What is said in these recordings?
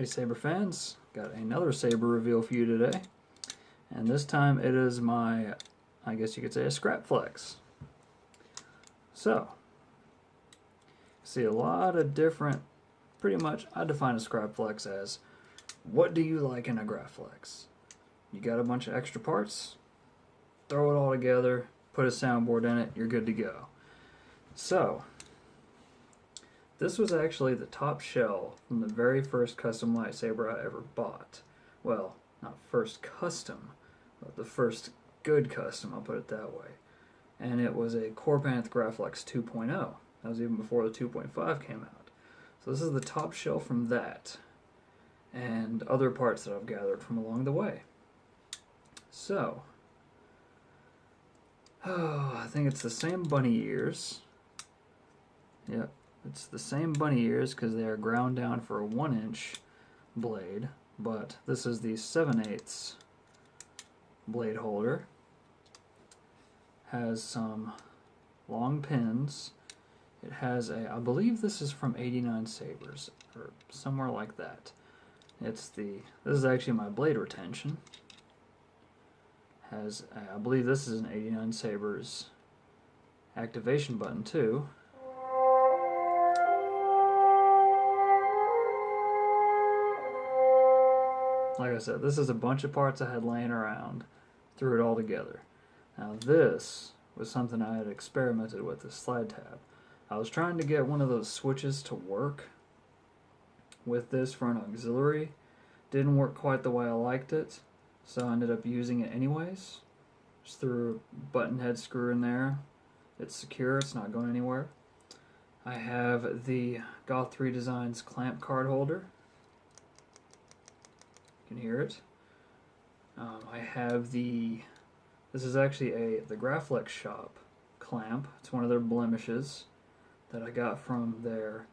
Hey Saber fans, got another Saber reveal for you today. And this time it is my, I guess you could say, a Scrapflex. So, see a lot of different, pretty much, I define a Scrapflex as, what do you like in a Grapflex? You got a bunch of extra parts, throw it all together, put a soundboard in it, you're good to go. So, this was actually the top shell from the very first custom lightsaber I ever bought. Well, not first custom, but the first good custom, I'll put it that way. And it was a Corbanth Grapflex 2.0. That was even before the 2.5 came out. So this is the top shell from that, and other parts that I've gathered from along the way. So, I think it's the same bunny ears. Yep. It's the same bunny ears because they are ground down for a 1-inch blade, but this is the 7/8 blade holder. Has some long pins. It has a, I believe this is from 89 Sabers, or somewhere like that. This is actually my blade retention. Has, I believe this is an 89 Sabers activation button too. Like I said, this is a bunch of parts I had laying around. Threw it all together. Now this was something I had experimented with, this slide tab. I was trying to get one of those switches to work with this for an auxiliary. Didn't work quite the way I liked it, so I ended up using it anyways. Just threw a button head screw in there. It's secure, it's not going anywhere. I have the Goth 3 Designs clamp card holder. You can hear it. I have this is actually the Grapflex shop clamp. It's one of their blemishes that I got from their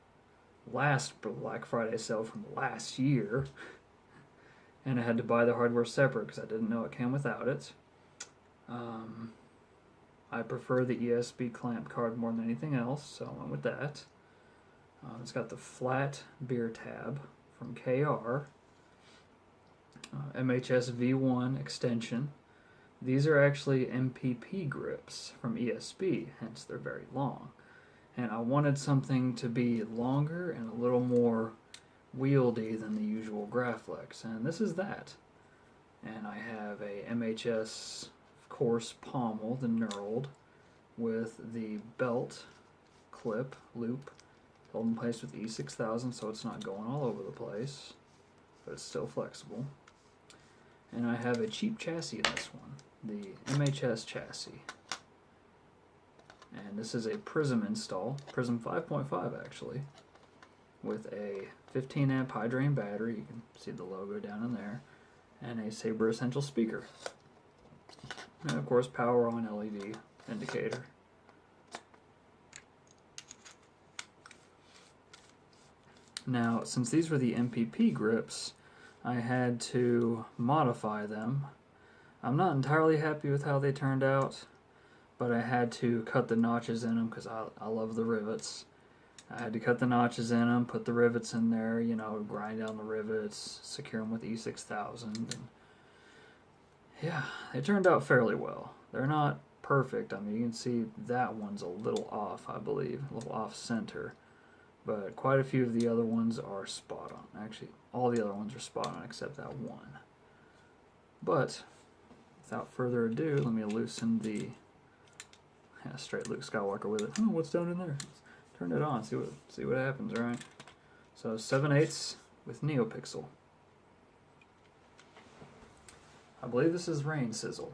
last Black Friday sale from last year. And I had to buy the hardware separate because I didn't know it came without it. I prefer the ESB clamp card more than anything else, so I went with that. It's got the flat beer tab from KR. MHS V1 extension. These are actually MPP grips from ESB, hence they're very long. And I wanted something to be longer and a little more wieldy than the usual Grapflex, and this is that. And I have a MHS, of course, pommel, the knurled, with the belt clip loop held in place with E6000, so it's not going all over the place, but it's still flexible. And I have a cheap chassis in this one, the MHS chassis. And this is a Prizm install, Prizm 5.5 actually, with a 15 amp high drain battery, you can see the logo down in there, and a Saber Essential speaker. And of course power on LED indicator. Now, since these were the MPP grips, I had to modify them. I'm not entirely happy with how they turned out, but I had to cut the notches in them because I love the rivets. I had to cut the notches in them, put the rivets in there, you know, grind down the rivets, secure them with E6000. And yeah, they turned out fairly well. They're not perfect. I mean, you can see that one's a little off, I believe, a little off center. But quite a few of the other ones are spot on. Actually, all the other ones are spot on except that one. But without further ado, let me loosen the straight Luke Skywalker with it. Oh, what's down in there? Turn it on, see what happens, right? So 7/8 with Neopixel. I believe this is Rain Sizzle.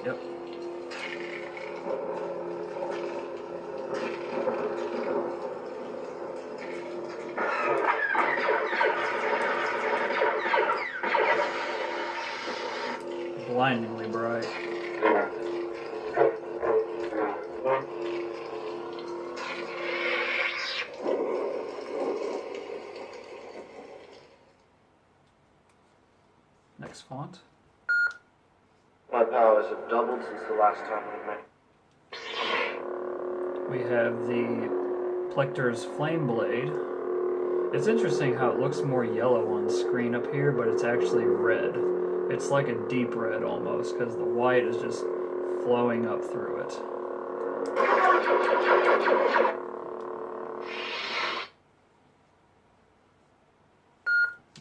Yep. Blindingly bright. Next font. My powers have doubled since the last time we met. We have the Plector's Flame Blade It's interesting how it looks more yellow on screen up here, but it's actually red. It's like a deep red almost, because the white is just flowing up through it.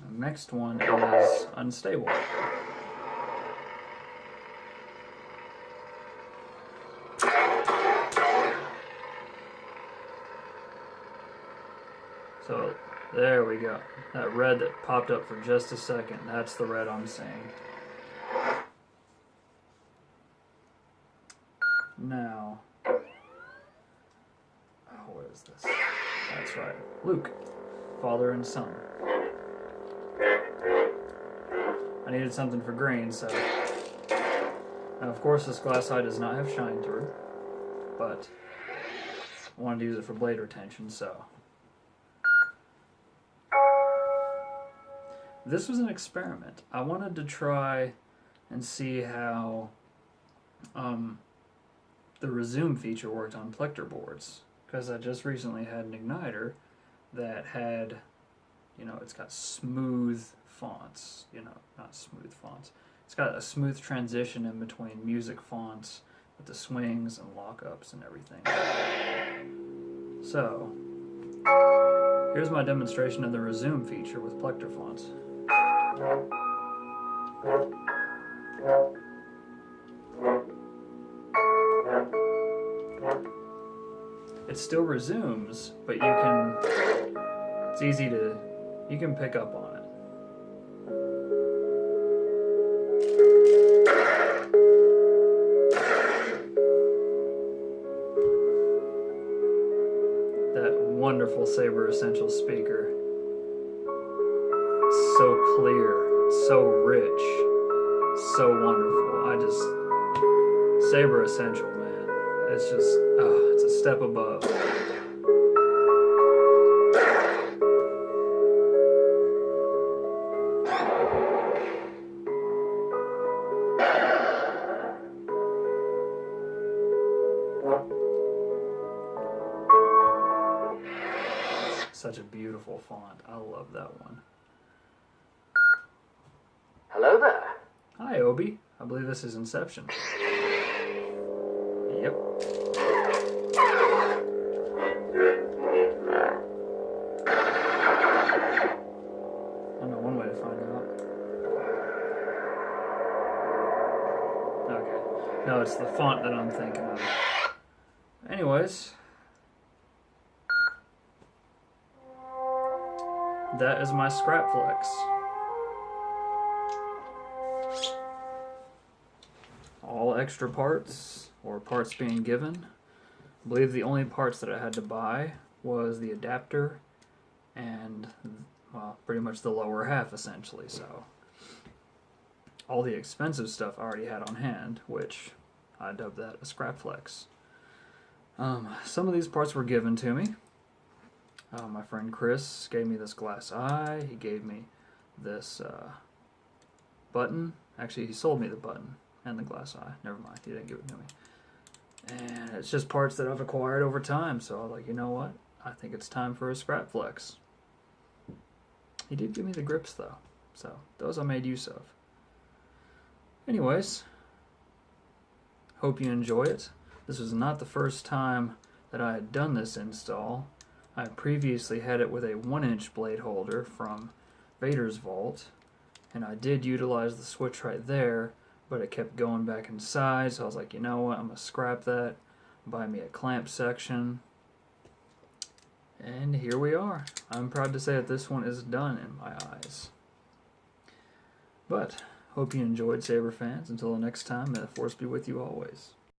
The next one is unstable. So there we go. That red that popped up for just a second, that's the red I'm seeing. Now, oh, what is this? That's right, Luke, father and son. I needed something for green, so... Now, of course, this glass eye does not have shine through, but I wanted to use it for blade retention, so... This was an experiment. I wanted to try and see how the resume feature worked on Plector boards, because I just recently had an igniter that had, you know, it's got smooth fonts, you know, not smooth fonts. It's got a smooth transition in between music fonts with the swings and lockups and everything. So, here's my demonstration of the resume feature with Plector fonts. It still resumes, but it's easy to, you can pick up on it. That wonderful Sabre Essential speaker. It's so clear, it's so rich, so wonderful. Sabre Essential, man. It's just, it's a step above. Such a beautiful font. I love that one. Hello there. Hi, Obi. I believe this is Inception. Yep. I know one way to find out. Okay. No, it's the font that I'm thinking of. Anyways. That is my Scrapflex. All extra parts, or parts being given. I believe the only parts that I had to buy was the adapter and, well, pretty much the lower half essentially, so all the expensive stuff I already had on hand, which I dubbed that a Scrapflex. Some of these parts were given to me. My friend Chris gave me this glass eye. He gave me this button. Actually, he sold me the button and the glass eye. Never mind, he didn't give it to me. And it's just parts that I've acquired over time, so I was like, you know what? I think it's time for a Scrapflex. He did give me the grips, though, so those I made use of. Anyways, hope you enjoy it. This was not the first time that I had done this install. I previously had it with a 1-inch blade holder from Vader's Vault, and I did utilize the switch right there, but it kept going back inside, so I was like, you know what, I'm going to scrap that, buy me a clamp section, and here we are. I'm proud to say that this one is done in my eyes. But, hope you enjoyed, Sabre fans. Until the next time, may the Force be with you always.